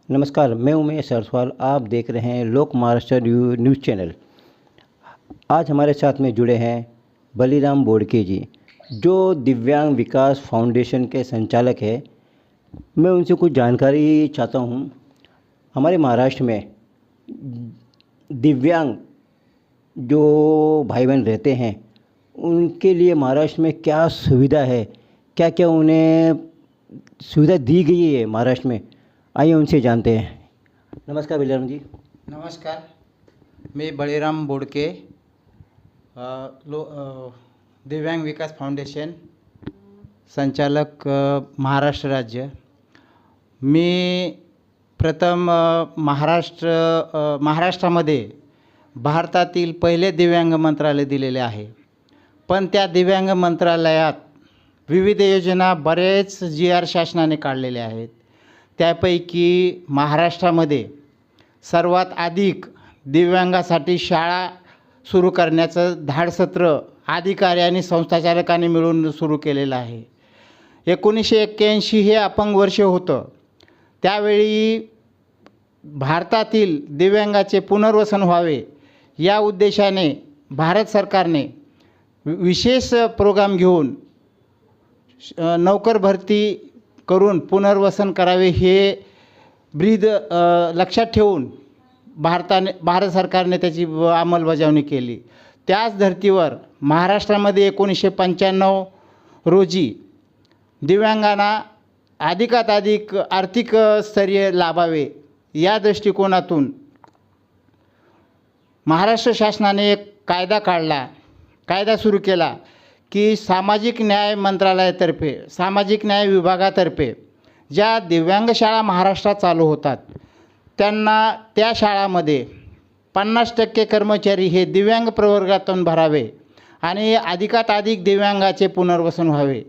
नमस्कार, मैं उमेश सरस्वाल। आप देख रहे हैं लोक महाराष्ट्र न्यूज़ चैनल। आज हमारे साथ में जुड़े हैं बलीराम बोडके जी, जो दिव्यांग विकास फाउंडेशन के संचालक हैं। मैं उनसे कुछ जानकारी चाहता हूं। हमारे महाराष्ट्र में दिव्यांग जो भाई बहन रहते हैं, उनके लिए महाराष्ट्र में क्या सुविधा है, क्या क्या उन्हें सुविधा दी गई है महाराष्ट्र में। आइए उनसे जानते हैं। नमस्कार बलीराम जी। नमस्कार, मैं बळीराम बोडके, दिव्यांग विकास फाउंडेशन संचालक, महाराष्ट्र राज्य। मी प्रथम महाराष्ट्रामध्ये भारतातील पहिले दिव्यांग मंत्रालय दिलेले आहे. पण त्या दिव्यांग मंत्रालयात विविध योजना बरेच GR शासनाने काढलेले आहेत. त्यापैकी महाराष्ट्रामध्ये सर्वात अधिक दिव्यांगासाठी शाळा सुरू करण्याचं धाडसत्र अधिकारी आणि संस्थाचालकांनी मिळून सुरू केलेलं आहे. 1981 हे अपंग वर्ष होतं. त्यावेळी भारतातील दिव्यांगाचे पुनर्वसन व्हावे या उद्देशाने भारत सरकारने विशेष प्रोग्राम घेऊन नौकर भरती करून पुनर्वसन करावे हे ब्रीद लक्षात ठेवून भारत सरकारने त्याची अंमलबजावणी केली. त्याच धर्तीवर महाराष्ट्रामध्ये 1995 रोजी दिव्यांगांना अधिकात अधिक आर्थिक स्तरीय लाभावे या दृष्टिकोनातून महाराष्ट्र शासनाने एक कायदा सुरू केला की सामाजिक न्याय मंत्रालयातर्फे, सामाजिक न्याय विभागातर्फे ज्या दिव्यांग शाळा महाराष्ट्रात चालू होतात त्यांना त्या शाळामध्ये 50% कर्मचारी हे दिव्यांग प्रवर्गातून भरावे आणि अधिकात अधिक दिव्यांगाचे पुनर्वसन व्हावे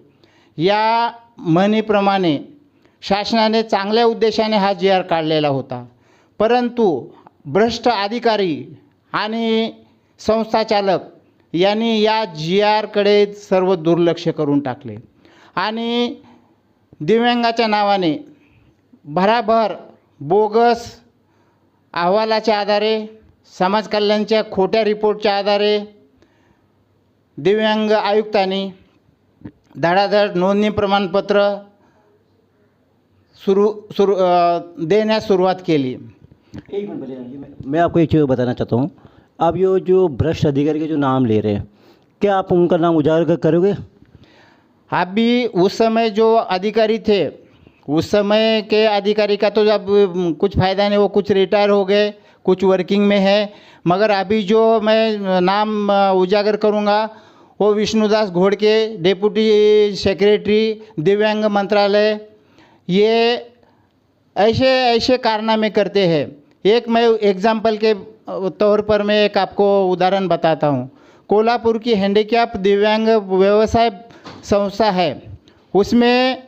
या म्हणीप्रमाणे शासनाने चांगल्या उद्देशाने हा GR काढलेला होता. परंतु भ्रष्ट अधिकारी आणि संस्थाचालक यांनी या GRकडे सर्व दुर्लक्ष करून टाकले आणि दिव्यांगाच्या नावाने भराभर बोगस अहवालाच्या आधारे, समाज कल्याणच्या खोट्या रिपोर्टच्या आधारे दिव्यांग आयुक्तांनी धडाधड नोंदणी प्रमाणपत्र देण्यास सुरुवात केली. एक मिनट बलीराम जी, मैं आपको एक चीज़ बताना चाहता हूँ। आप ये जो भ्रष्ट अधिकारी के जो नाम ले रहे हैं, क्या आप उनका नाम उजागर करोगे? अभी उस समय जो अधिकारी थे, उस समय के अधिकारी का तो अब कुछ फ़ायदा नहीं, वो कुछ रिटायर हो गए, कुछ वर्किंग में है. मगर अभी जो मैं नाम उजागर करूँगा वो विष्णुदास घोड़के, डेप्यूटी सेक्रेटरी दिव्यांग मंत्रालय, ये ऐसे कारनामे करते हैं. एक मैं एग्जाम्पल के तौर पर मैं एक आपको उदाहरण बताता हूँ. कोल्हापुर की हैंडीकैप दिव्यांग व्यवसाय संस्था है, उसमें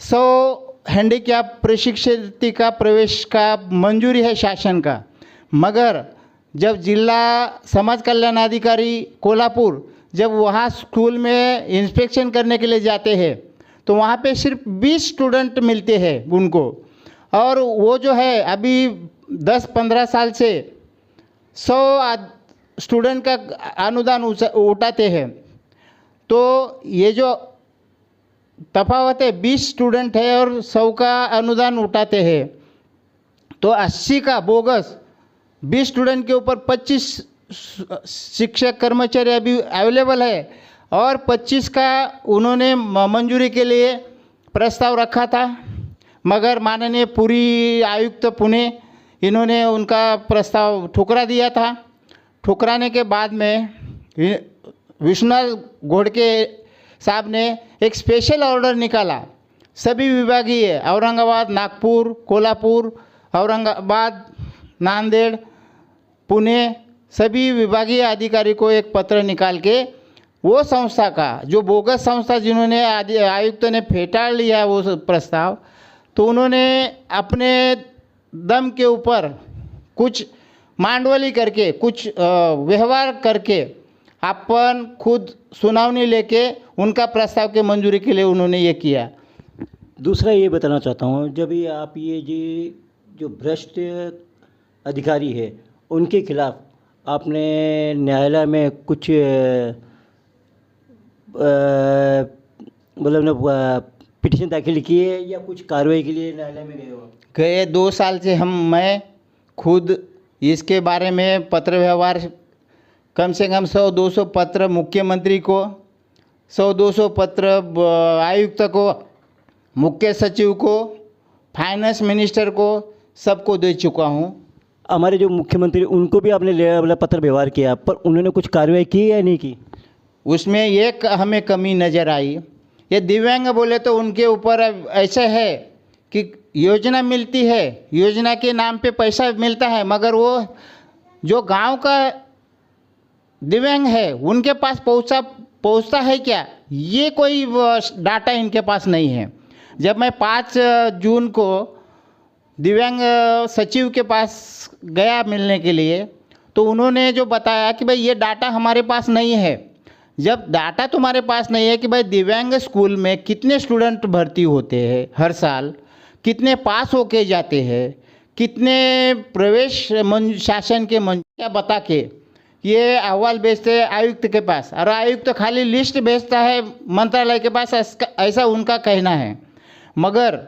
100 हैंडीकैप प्रशिक्षित का प्रवेश का मंजूरी है शासन का. मगर जब जिला समाज कल्याण अधिकारी कोल्हापुर जब वहाँ स्कूल में इंस्पेक्शन करने के लिए जाते हैं तो वहाँ पे सिर्फ 20 स्टूडेंट मिलते हैं उनको, और वो जो है अभी 10-15 साल से 100 स्टूडेंट का अनुदान उठाते हैं. तो ये जो तफावत है, 20 स्टूडेंट है और 100 का अनुदान उठाते हैं, तो 80 का बोगस 20 स्टूडेंट के ऊपर 25 शिक्षक कर्मचारी अभी अवेलेबल है और 25 का उन्होंने मंजूरी के लिए प्रस्ताव रखा था. मगर माननीय पुरी आयुक्त पुणे, इन्होंने उनका प्रस्ताव ठुकरा दिया था. ठुकराने के बाद में विष्णुदास घोड़के साहब ने एक स्पेशल ऑर्डर निकाला. सभी विभागीय औरंगाबाद, नागपुर, कोल्हापुर, औरंगाबाद, नांदेड़, पुणे सभी विभागीय अधिकारी को एक पत्र निकाल के वो संस्था का जो बोगस संस्था जिन्होंने आयुक्त ने फेंटाल लिया वो प्रस्ताव, तो उन्होंने अपने दम के ऊपर कुछ मांडवली करके, कुछ व्यवहार करके अपन खुद सुनावनी लेके उनका प्रस्ताव के मंजूरी के लिए उन्होंने ये किया. दूसरा ये बताना चाहता हूँ, जब ये आप ये जी जो भ्रष्ट अधिकारी है उनके खिलाफ आपने न्यायालय में कुछ मतलब ना पिटीशन दाखिल की है या कुछ कार्रवाई के लिए न्यायालय में गए हो? गए 2 साल से मैं खुद इसके बारे में पत्र व्यवहार कम से कम 100-200 पत्र मुख्यमंत्री को, 100-200 पत्र आयुक्त को, मुख्य सचिव को, फाइनेंस मिनिस्टर को, सबको दे चुका हूँ। हमारे जो मुख्यमंत्री उनको भी आपने मतलब पत्र व्यवहार किया, पर उन्होंने कुछ कार्रवाई की या नहीं की? उसमें एक हमें कमी नज़र आई। ये दिव्यांग बोले तो उनके ऊपर ऐसे है कि योजना मिलती है, योजना के नाम पे पैसा मिलता है, मगर वो जो गांव का दिव्यांग है उनके पास पहुंचता है क्या, ये कोई डाटा इनके पास नहीं है। जब मैं 5 जून को दिव्यांग सचिव के पास गया मिलने के लिए, तो उन्होंने जो बताया कि भाई ये डाटा हमारे पास नहीं है। जब डाटा तुम्हारे पास नहीं है कि भाई दिव्यांग स्कूल में कितने स्टूडेंट भर्ती होते हैं हर साल, कितने पास होके जाते हैं, कितने प्रवेश शासन के क्या बता के ये अहवाल भेजते हैं आयुक्त के पास, और आयुक्त खाली लिस्ट भेजता है मंत्रालय के पास, ऐसा उनका कहना है। मगर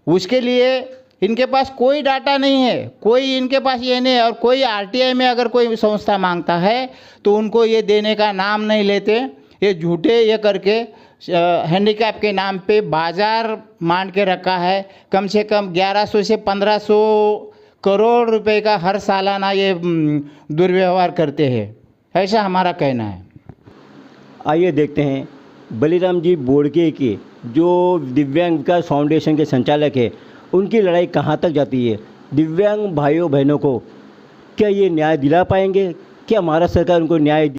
उसके लिए इनके पास कोई डाटा नहीं है, कोई इनके पास ये नहीं है। और कोई आरटीआई में अगर कोई संस्था मांगता है तो उनको ये देने का नाम नहीं लेते। ये झूठे ये करके हैंडीकैप के नाम पे बाज़ार मान के रखा है। कम से कम 1100 से 1500 करोड़ रुपए का हर सालाना ये दुर्व्यवहार करते हैं, ऐसा हमारा कहना है। आइए देखते हैं बलीराम जी बोड़के के जो दिव्यांग विकास फाउंडेशन के संचालक है, उनकी लड़ाई कहाँ तक जाती है। दिव्यांग भाइयों बहनों को क्या ये न्याय दिला पाएंगे? क्या महाराष्ट्र सरकार उनको न्याय